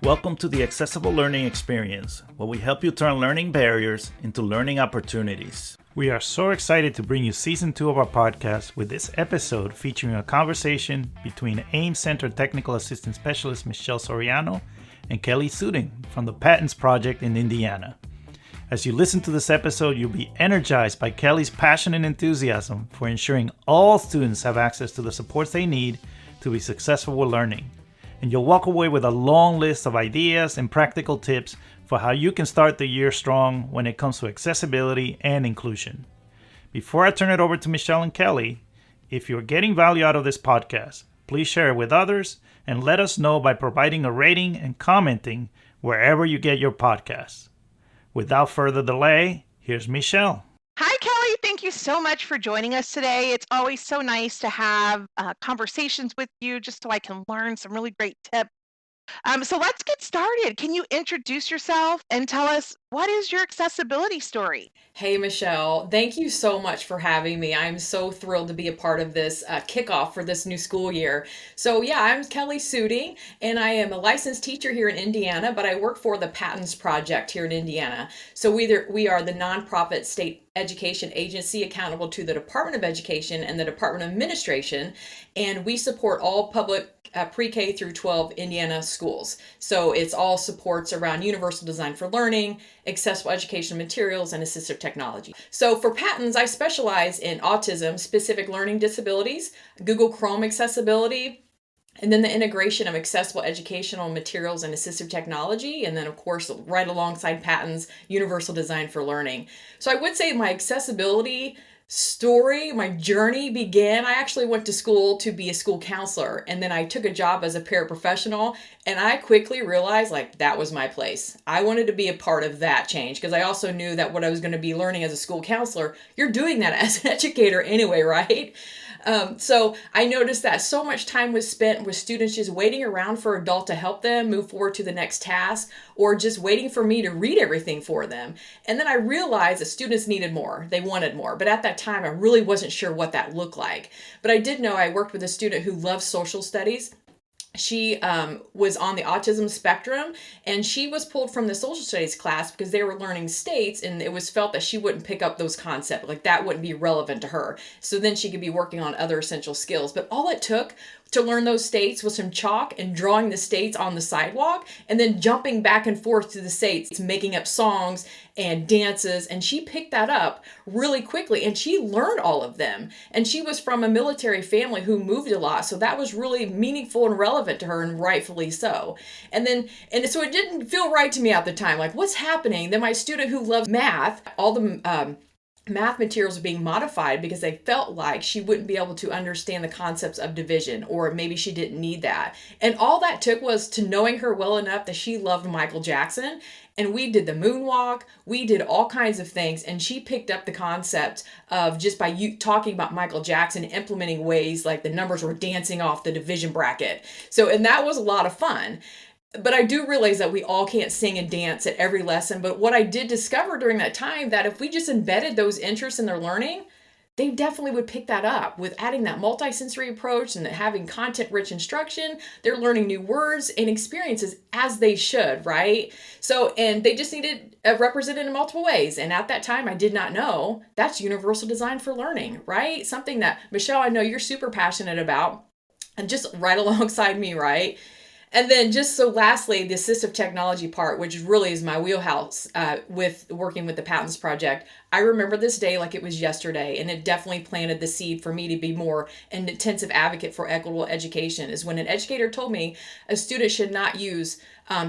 Welcome to the Accessible Learning Experience, where we help you turn learning barriers into learning opportunities. We are so excited to bring you Season 2 of our podcast with this episode featuring a conversation between AIM Center Technical Assistant Specialist Michelle Soriano and Kelli Suding from the PATINS project in Indiana. As you listen to this episode, you'll be energized by Kelli's passion and enthusiasm for ensuring all students have access to the supports they need to be successful with learning. And you'll walk away with a long list of ideas and practical tips for how you can start the year strong when it comes to accessibility and inclusion. Before I turn it over to Michelle and Kelli, if you're getting value out of this podcast, please share it with others and let us know by providing a rating and commenting wherever you get your podcasts. Without further delay, here's Michelle. Hi, Kelli. Thank you so much for joining us today. It's always so nice to have conversations with you just so I can learn some really great tips. So let's get started. Can you introduce yourself and tell us what is your accessibility story? Hey, Michelle, thank you so much for having me. I'm so thrilled to be a part of this kickoff for this new school year. So yeah, I'm Kelli Suding, and I am a licensed teacher here in Indiana, but I work for the PATINS project here in Indiana. So we are the nonprofit state education agency accountable to the Department of Education and the Department of Administration, and we support all public pre-K through 12 Indiana schools. So it's all supports around universal design for learning, accessible educational materials, and assistive technology. So for PATINS, I specialize in autism, specific learning disabilities, Google Chrome accessibility, and then the integration of accessible educational materials and assistive technology. And then, of course, right alongside PATINS, universal design for learning. So I would say my accessibility story, my journey began. I actually went to school to be a school counselor, and then I took a job as a paraprofessional, and I quickly realized that was my place. I wanted to be a part of that change because I also knew that what I was going to be learning as a school counselor, you're doing that as an educator anyway, right? So I noticed that so much time was spent with students just waiting around for an adult to help them move forward to the next task, or just waiting for me to read everything for them. And then I realized that students needed more. They wanted more. But at that time, I really wasn't sure what that looked like. But I did know I worked with a student who loved social studies. She was on the autism spectrum, and she was pulled from the social studies class because they were learning states, and it was felt that she wouldn't pick up those concepts, that wouldn't be relevant to her. So then she could be working on other essential skills. But all it took to learn those states was some chalk and drawing the states on the sidewalk, and then jumping back and forth to the states, making up songs and dances. And she picked that up really quickly, and she learned all of them. And she was from a military family who moved a lot, so that was really meaningful and relevant to her, and rightfully so. And so it didn't feel right to me at the time, what's happening? Then my student who loves math, all the math materials are being modified because they felt like she wouldn't be able to understand the concepts of division, or maybe she didn't need that. And all that took was to knowing her well enough that she loved Michael Jackson. And we did the moonwalk, we did all kinds of things, and she picked up the concept of just by you talking about Michael Jackson, implementing ways like the numbers were dancing off the division bracket. And that was a lot of fun. But I do realize that we all can't sing and dance at every lesson. But what I did discover during that time, that if we just embedded those interests in their learning, they definitely would pick that up. With adding that multisensory approach and having content-rich instruction, they're learning new words and experiences as they should, right? And they just needed represented in multiple ways. And at that time, I did not know that's universal design for learning, right? Something that, Michelle, I know you're super passionate about, and just right alongside me, right? And then lastly, the assistive technology part, which really is my wheelhouse with working with the PATINS project. I remember this day like it was yesterday, and it definitely planted the seed for me to be more an intensive advocate for equitable education, is when an educator told me a student should not use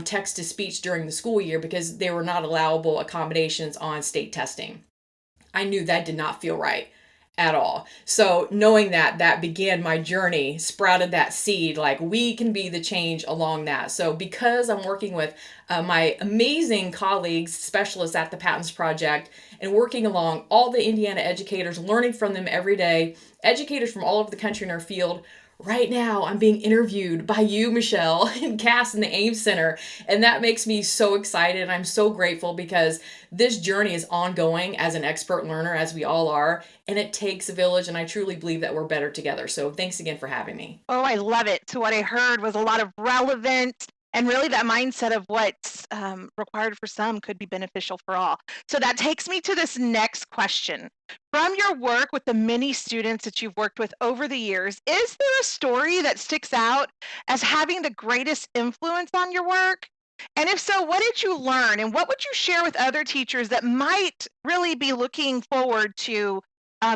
text-to-speech during the school year because they were not allowable accommodations on state testing. I knew that did not feel right at all. So knowing that began my journey, sprouted that seed, we can be the change along that. So because I'm working with my amazing colleagues, specialists at the PATINS project, and working along all the Indiana educators, learning from them every day, educators from all over the country in our field, right now, I'm being interviewed by you, Michelle, and Cass in the AIM Center. And that makes me so excited. And I'm so grateful because this journey is ongoing as an expert learner, as we all are. And it takes a village. And I truly believe that we're better together. So thanks again for having me. Oh, I love it. So what I heard was a lot of relevant And really, that mindset of what's required for some could be beneficial for all. So that takes me to this next question. From your work with the many students that you've worked with over the years, is there a story that sticks out as having the greatest influence on your work? And if so, what did you learn? And what would you share with other teachers that might really be looking forward to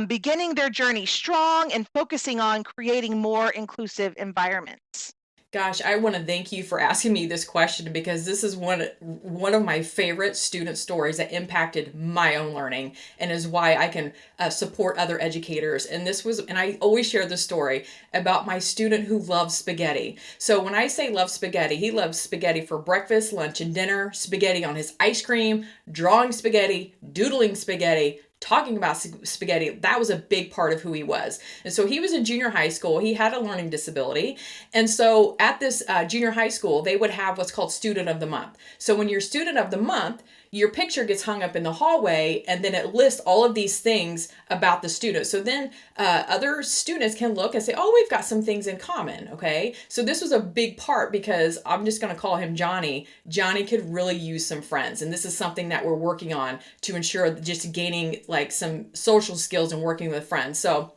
beginning their journey strong and focusing on creating more inclusive environments? Gosh, I want to thank you for asking me this question because this is one of my favorite student stories that impacted my own learning and is why I can support other educators. And I always share this story about my student who loves spaghetti. So when I say love spaghetti, he loves spaghetti for breakfast, lunch, and dinner, spaghetti on his ice cream, drawing spaghetti, doodling spaghetti, talking about spaghetti. That was a big part of who he was. And so he was in junior high school. He had a learning disability. And so at this junior high school, they would have what's called Student of the Month. So when you're Student of the Month, your picture gets hung up in the hallway, and then it lists all of these things about the student. So then other students can look and say, oh, we've got some things in common, okay? So this was a big part because I'm just going to call him Johnny. Johnny could really use some friends, and this is something that we're working on to ensure just gaining like some social skills and working with friends. So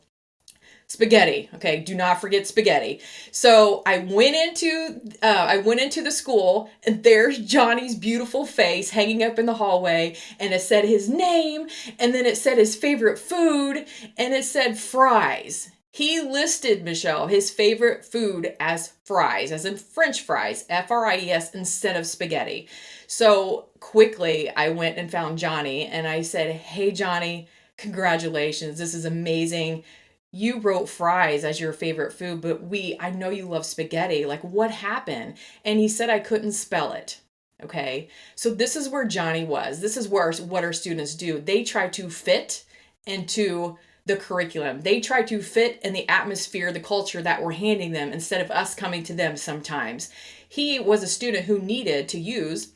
spaghetti. Okay, do not forget spaghetti. So I went into the school, and there's Johnny's beautiful face hanging up in the hallway, and it said his name, and then it said his favorite food, and it said fries. He listed, Michelle, his favorite food as fries, as in French fries, Fries, instead of spaghetti. So quickly I went and found Johnny, and I said, hey Johnny, congratulations, this is amazing. You wrote fries as your favorite food, but I know you love spaghetti. Like, what happened? And he said, I couldn't spell it. Okay. So this is where Johnny was. This is what our students do. They try to fit into the curriculum. They try to fit in the atmosphere, the culture that we're handing them instead of us coming to them sometimes. He was a student who needed to use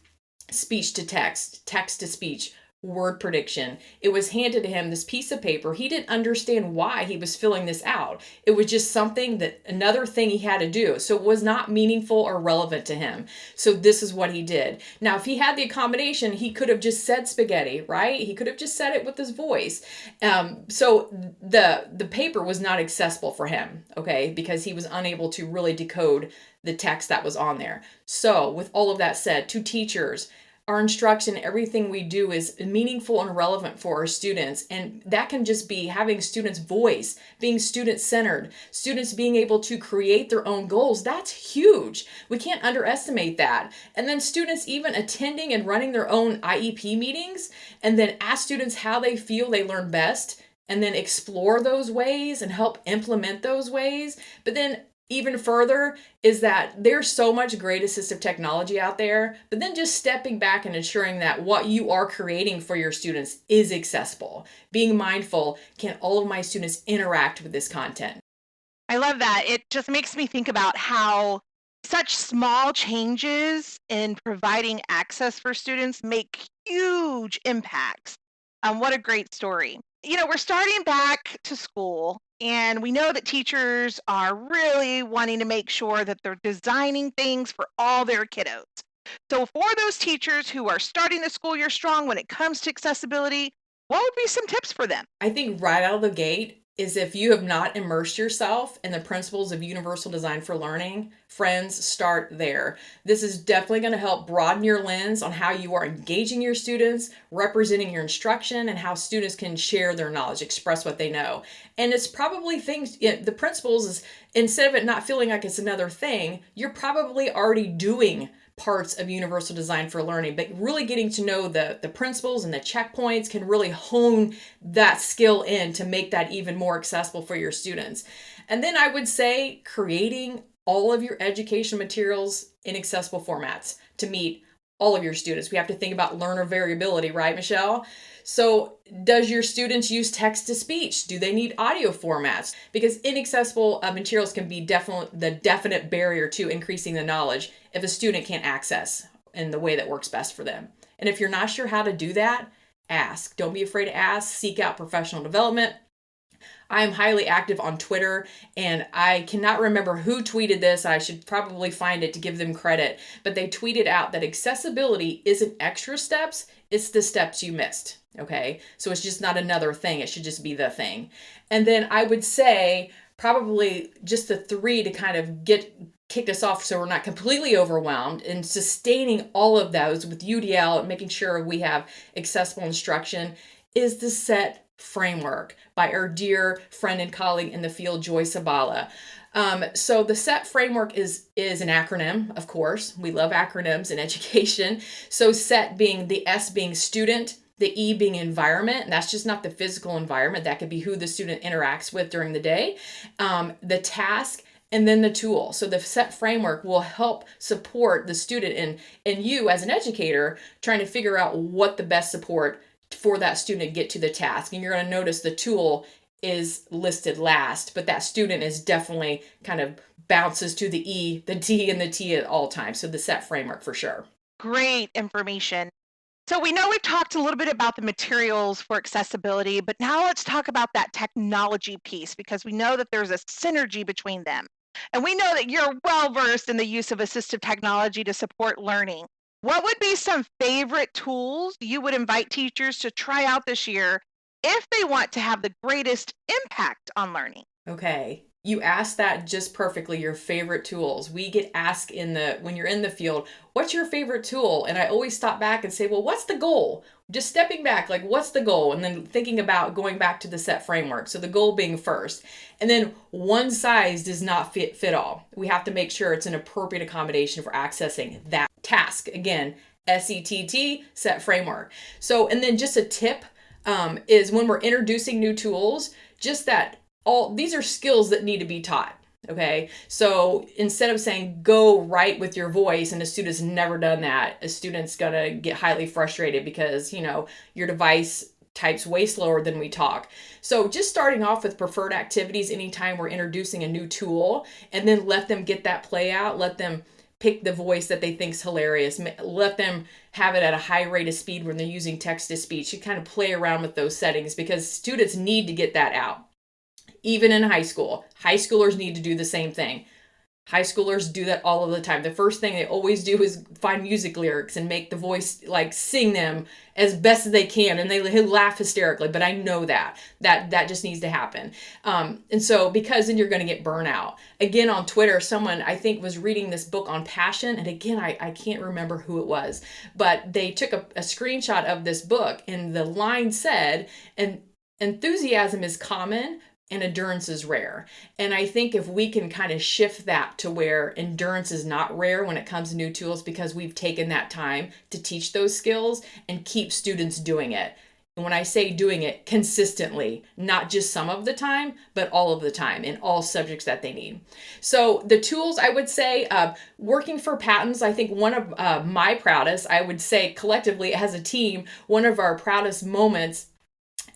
speech to text, text to speech, word prediction. It was handed to him, this piece of paper. He didn't understand why he was filling this out. It was just another thing he had to do. So it was not meaningful or relevant to him. So this is what he did. Now, if he had the accommodation, he could have just said spaghetti, right? He could have just said it with his voice. So the paper was not accessible for him, okay? Because he was unable to really decode the text that was on there. So with all of that said, to teachers, our instruction, everything we do is meaningful and relevant for our students. And that can just be having students' voice, being student-centered, students being able to create their own goals. That's huge. We can't underestimate that. And then students even attending and running their own IEP meetings, and then ask students how they feel they learn best, and then explore those ways and help implement those ways. But then even further is that there's so much great assistive technology out there, but then just stepping back and ensuring that what you are creating for your students is accessible. Being mindful, can all of my students interact with this content? I love that. It just makes me think about how such small changes in providing access for students make huge impacts. What a great story. We're starting back to school, and we know that teachers are really wanting to make sure that they're designing things for all their kiddos. So, for those teachers who are starting the school year strong when it comes to accessibility, what would be some tips for them? I think right out of the gate is if you have not immersed yourself in the principles of universal design for learning, friends, start there. This is definitely going to help broaden your lens on how you are engaging your students, representing your instruction, and how students can share their knowledge, express what they know. And it's probably the principles is, instead of it not feeling like it's another thing, you're probably already doing parts of universal design for learning, but really getting to know the principles and the checkpoints can really hone that skill in to make that even more accessible for your students. And then I would say creating all of your education materials in accessible formats to meet all of your students. We have to think about learner variability, right, Michelle? So does your students use text to speech? Do they need audio formats? Because inaccessible materials can be the definite barrier to increasing the knowledge if a student can't access in the way that works best for them. And if you're not sure how to do that, ask. Don't be afraid to ask. Seek out professional development. I am highly active on Twitter, and I cannot remember who tweeted this. I should probably find it to give them credit, but they tweeted out that accessibility isn't extra steps, it's the steps you missed. Okay, so it's just not another thing, it should just be the thing. And then I would say probably just the three to kind of kick us off so we're not completely overwhelmed, and sustaining all of those with UDL and making sure we have accessible instruction is the SETT framework by our dear friend and colleague in the field, Joy Sabala. So the SETT framework is an acronym, of course. We love acronyms in education. So SETT being the S being student, the E being environment, and that's just not the physical environment. That could be who the student interacts with during the day, the task, and then the tool. So the SETT framework will help support the student and you as an educator trying to figure out what the best support for that student to get to the task. And you're going to notice the tool is listed last, but that student is definitely kind of bounces to the E, the D, and the T at all times. So the SETT framework for sure. Great information. So we know we've talked a little bit about the materials for accessibility, but now let's talk about that technology piece, because we know that there's a synergy between them. And we know that you're well versed in the use of assistive technology to support learning. What would be some favorite tools you would invite teachers to try out this year if they want to have the greatest impact on learning? Okay. You asked that just perfectly, your favorite tools. We get asked when you're in the field, what's your favorite tool? And I always stop back and say, well, what's the goal? Just stepping back, like, what's the goal? And then thinking about going back to the SETT framework. So the goal being first. And then one size does not fit all. We have to make sure it's an appropriate accommodation for accessing that task. Again, SETT, SETT framework. So, and then just a tip is when we're introducing new tools, just that these are skills that need to be taught. Okay. So instead of saying go write with your voice, and a student's never done that, a student's going to get highly frustrated because, your device types way slower than we talk. So just starting off with preferred activities anytime we're introducing a new tool, and then let them get that play out. Let them pick the voice that they think's hilarious. Let them have it at a high rate of speed when they're using text to speech. You kind of play around with those settings because students need to get that out. Even in high school, high schoolers need to do the same thing. High schoolers do that all of the time. The first thing they always do is find music lyrics and make the voice sing them as best as they can, and they laugh hysterically. But I know that just needs to happen. And so because then you're going to get burnout. Again, on Twitter, someone I think was reading this book on passion, and again I can't remember who it was, but they took a screenshot of this book, and the line said, "And enthusiasm is common, and endurance is rare." And I think if we can kind of shift that to where endurance is not rare when it comes to new tools, because we've taken that time to teach those skills and keep students doing it. And when I say doing it consistently, not just some of the time, but all of the time in all subjects that they need. So the tools, I would say, working for PATINS, I think one of my proudest, I would say collectively as a team, one of our proudest moments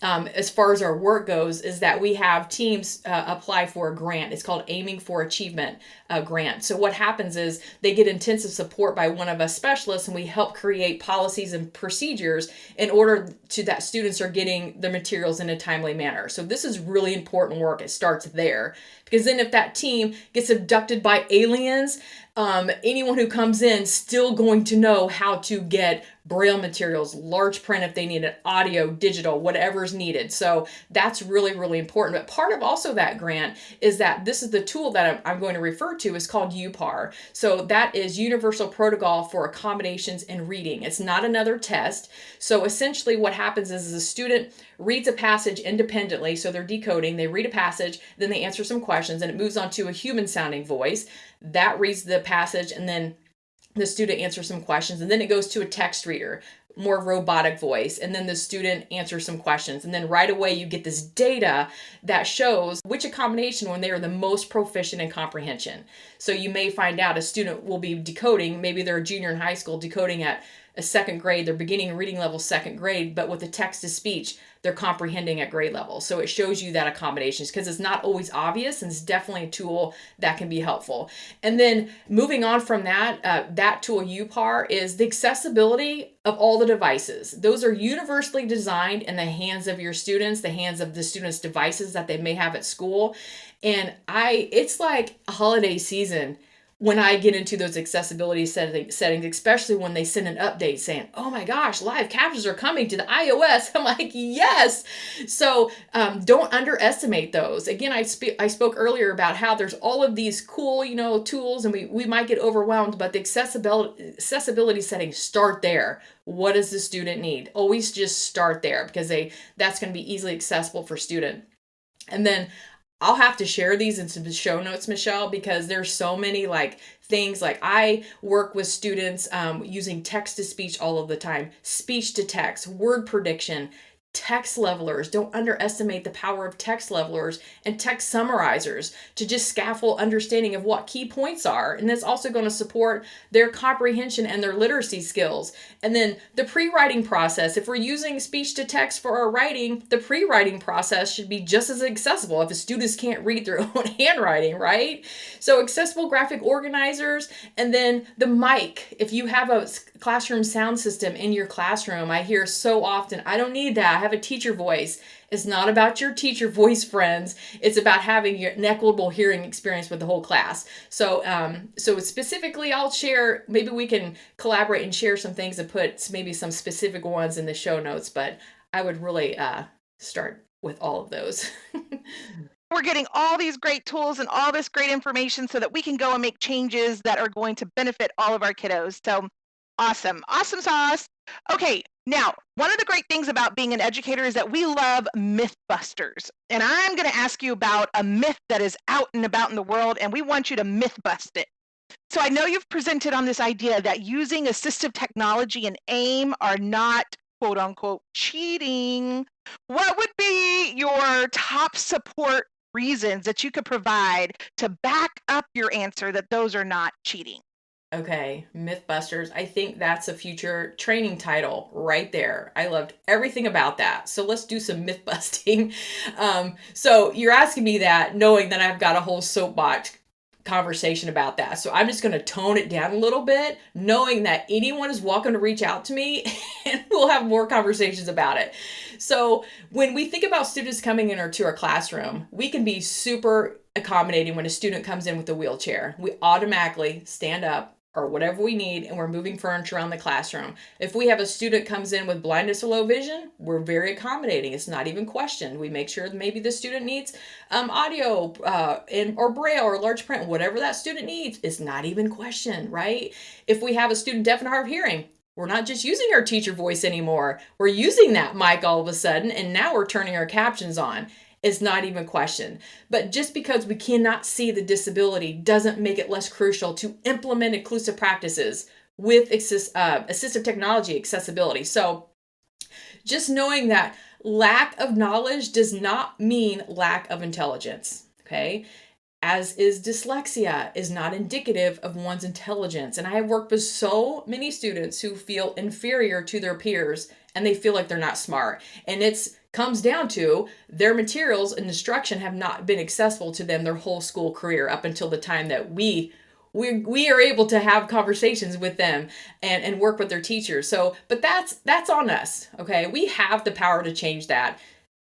as far as our work goes, is that we have teams apply for a grant. It's called Aiming for Achievement grant. So what happens is they get intensive support by one of us specialists, and we help create policies and procedures in order to that students are getting the materials in a timely manner. So this is really important work. It starts there, because then if that team gets abducted by aliens, anyone who comes in still going to know how to get Braille materials, large print if they need it, audio, digital, whatever is needed. So that's really, really important. But part of also that grant is that this is the tool that I'm going to refer to is called UPAR. So that is Universal Protocol for Accommodations in Reading. It's not another test. So essentially what happens is a student reads a passage independently. So they're decoding, they read a passage, then they answer some questions, and it moves on to a human sounding voice that reads the passage, and then the student answers some questions, and then it goes to a text reader, more robotic voice, and then the student answers some questions, and then right away you get this data that shows which accommodation when they are the most proficient in comprehension. So you may find out a student will be decoding, maybe they're a junior in high school, decoding at a second grade, they're beginning reading level second grade, but with the text to speech, they're comprehending at grade level. So it shows you that accommodations, because it's not always obvious, and it's definitely a tool that can be helpful. And then moving on from that, that tool UPAR is the accessibility of all the devices. Those are universally designed in the hands of your students, the hands of the students' devices that they may have at school. And it's like a holiday season when I get into those accessibility settings, especially when they send an update saying, oh my gosh, live captions are coming to the iOS. I'm like, yes. So don't underestimate those. Again, I spoke earlier about how there's all of these cool, tools, and we might get overwhelmed, but the accessibility settings start there. What does the student need? Always just start there, because that's going to be easily accessible for student. And then I'll have to share these into the show notes, Michelle, because there's so many things. I work with students using text to speech all of the time, speech to text, word prediction, text levelers. Don't underestimate the power of text levelers and text summarizers to just scaffold understanding of what key points are. And that's also going to support their comprehension and their literacy skills. And then the pre-writing process. If we're using speech to text for our writing, the pre-writing process should be just as accessible if the students can't read their own handwriting, right? So accessible graphic organizers, and then the mic. If you have a classroom sound system in your classroom, I hear so often, I don't need that. I have a teacher voice. It's not about your teacher voice, friends. It's about having an equitable hearing experience with the whole class. So specifically, I'll share, maybe we can collaborate and share some things and put maybe some specific ones in the show notes, but I would really start with all of those. We're getting all these great tools and all this great information so that we can go and make changes that are going to benefit all of our kiddos. So awesome sauce. Okay, now, one of the great things about being an educator is that we love mythbusters. And I'm going to ask you about a myth that is out and about in the world, and we want you to myth bust it. So I know you've presented on this idea that using assistive technology and AIM are not, quote unquote, cheating. What would be your top support reasons that you could provide to back up your answer that those are not cheating? Okay, Mythbusters. I think that's a future training title right there. I loved everything about that. So let's do some myth busting. So you're asking me that knowing that I've got a whole soapbox conversation about that. So I'm just going to tone it down a little bit, knowing that anyone is welcome to reach out to me and we'll have more conversations about it. So when we think about students coming into our classroom, we can be super accommodating when a student comes in with a wheelchair. We automatically stand up or whatever we need, and we're moving furniture around the classroom. If we have a student comes in with blindness or low vision, we're very accommodating. It's not even questioned. We make sure that maybe the student needs audio or braille or large print, whatever that student needs, it's not even questioned, right? If we have a student deaf and hard of hearing, we're not just using our teacher voice anymore. We're using that mic all of a sudden, and now we're turning our captions on. Is not even questioned. But just because we cannot see the disability doesn't make it less crucial to implement inclusive practices with assistive technology accessibility. So just knowing that lack of knowledge does not mean lack of intelligence, okay? As is dyslexia is not indicative of one's intelligence. And I have worked with so many students who feel inferior to their peers and they feel like they're not smart. And it's comes down to their materials and instruction have not been accessible to them their whole school career up until the time that we are able to have conversations with them and work with their teachers. So, but that's on us, okay? We have the power to change that.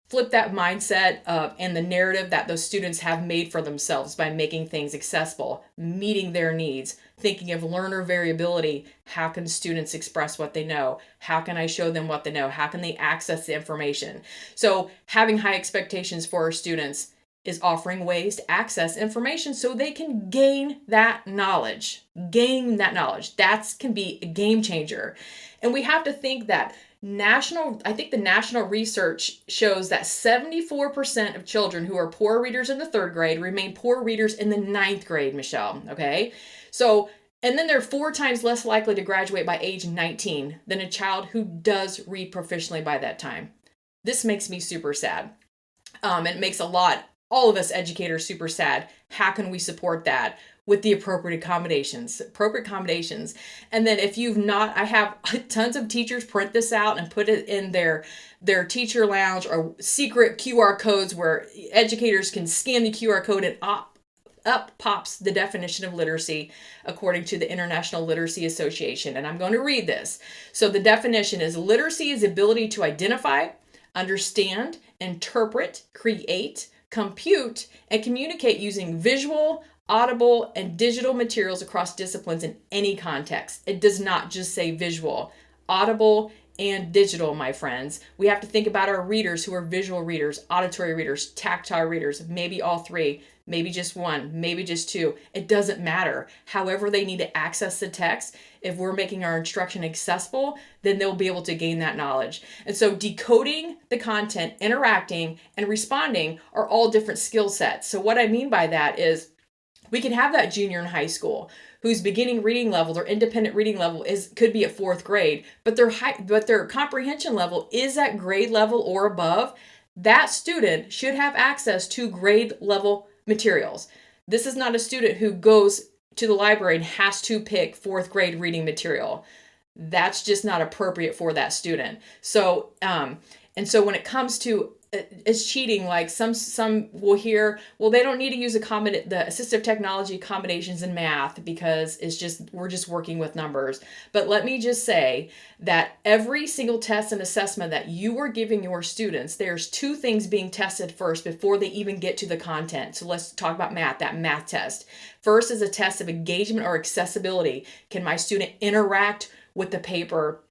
Flip that mindset and the narrative that those students have made for themselves by making things accessible, meeting their needs, thinking of learner variability. How can students express what they know? How can I show them what they know? How can they access the information? So having high expectations for our students is offering ways to access information so they can gain that knowledge. That can be a game changer. And we have to think that the national research shows that 74% of children who are poor readers in the 3rd grade remain poor readers in the 9th grade, Michelle, okay? So, and then they're 4 times less likely to graduate by age 19 than a child who does read proficiently by that time. This makes me super sad. It makes a lot all of us educators super sad. How can we support that? With the appropriate accommodations. And then if you've not, I have tons of teachers print this out and put it in their teacher lounge or secret QR codes where educators can scan the QR code and up pops the definition of literacy according to the International Literacy Association. And I'm going to read this. So the definition is: literacy is the ability to identify, understand, interpret, create, compute, and communicate using visual, audible, and digital materials across disciplines in any context. It does not just say visual, audible, and digital, my friends. We have to think about our readers who are visual readers, auditory readers, tactile readers, maybe all three, maybe just one, maybe just two. It doesn't matter. However they need to access the text, if we're making our instruction accessible, then they'll be able to gain that knowledge. And so decoding the content, interacting, and responding are all different skill sets. So what I mean by that is we can have that junior in high school whose beginning reading level, their independent reading level could be at 4th grade, but their comprehension level is at grade level or above. That student should have access to grade level materials. This is not a student who goes to the library and has to pick 4th grade reading material. That's just not appropriate for that student. So, and so when it comes to it's cheating, like some will hear, well, they don't need to use the assistive technology accommodations in math because we're just working with numbers. But let me just say that every single test and assessment that you are giving your students, there's 2 things being tested first before they even get to the content. So let's talk about math, that math test. First is a test of engagement or accessibility. Can my student interact with the paper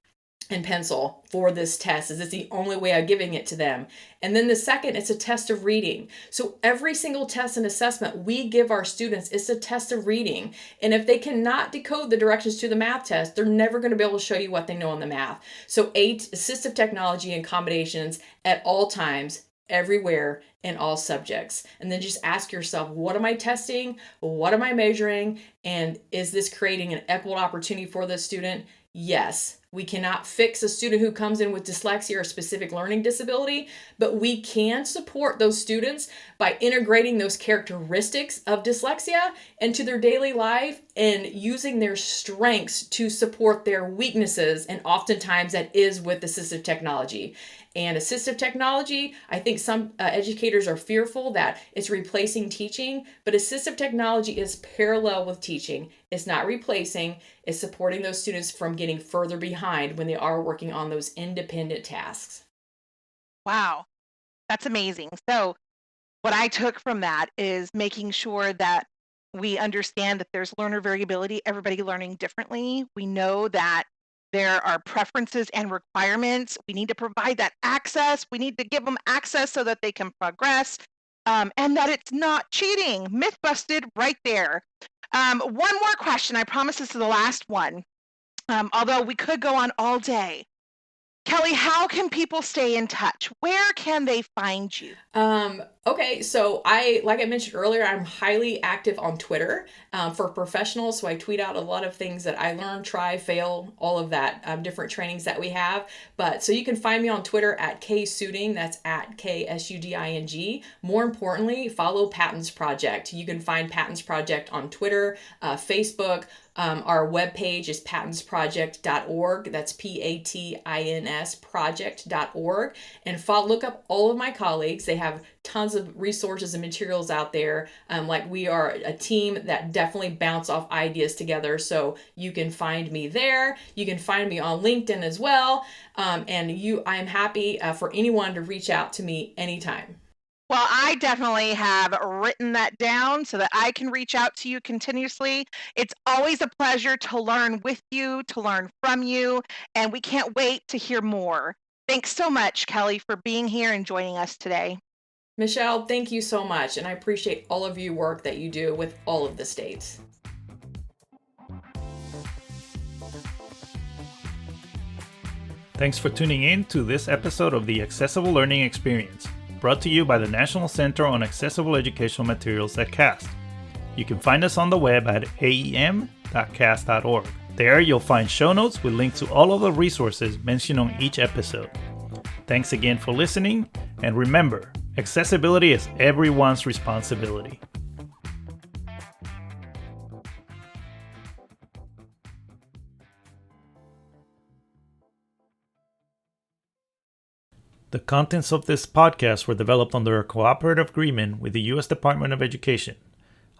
and pencil for this test? Is this the only way of giving it to them? And then the second, it's a test of reading. So every single test and assessment we give our students is a test of reading. And if they cannot decode the directions to the math test, they're never going to be able to show you what they know in the math. So 8, assistive technology and accommodations at all times, everywhere, in all subjects. And then just ask yourself, what am I testing? What am I measuring? And is this creating an equitable opportunity for the student? Yes, we cannot fix a student who comes in with dyslexia or specific learning disability, but we can support those students by integrating those characteristics of dyslexia into their daily life and using their strengths to support their weaknesses. And oftentimes that is with assistive technology. And assistive technology, I think some educators are fearful that it's replacing teaching, but assistive technology is parallel with teaching. It's not replacing, it's supporting those students from getting further behind when they are working on those independent tasks. Wow, that's amazing. So what I took from that is making sure that we understand that there's learner variability, everybody learning differently. We know that there are preferences and requirements. We need to provide that access. We need to give them access so that they can progress, and that it's not cheating. Myth busted right there. One more question. I promise this is the last one, although we could go on all day. Kelli, how can people stay in touch? Where can they find you? Okay, so like I mentioned earlier, I'm highly active on Twitter for professionals. So I tweet out a lot of things that I learn, try, fail, all of that, different trainings that we have. But so you can find me on Twitter at Suding, that's at KSUDING. More importantly, follow PATINS Project. You can find PATINS Project on Twitter, Facebook. Our webpage is patinsproject.org. That's PATINS project.org. And look up all of my colleagues. They have tons of resources and materials out there. Like we are a team that definitely bounce off ideas together. So you can find me there. You can find me on LinkedIn as well. I'm happy for anyone to reach out to me anytime. Well, I definitely have written that down so that I can reach out to you continuously. It's always a pleasure to learn with you, to learn from you, and we can't wait to hear more. Thanks so much, Kelli, for being here and joining us today. Michelle, thank you so much, and I appreciate all of your work that you do with all of the states. Thanks for tuning in to this episode of the Accessible Learning Experience, brought to you by the National Center on Accessible Educational Materials at CAST. You can find us on the web at aem.cast.org. There you'll find show notes with links to all of the resources mentioned on each episode. Thanks again for listening, and remember, Accessibility is everyone's responsibility. The contents of this podcast were developed under a cooperative agreement with the U.S. Department of Education.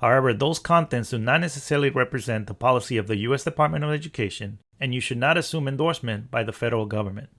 However, those contents do not necessarily represent the policy of the U.S. Department of Education, and you should not assume endorsement by the federal government.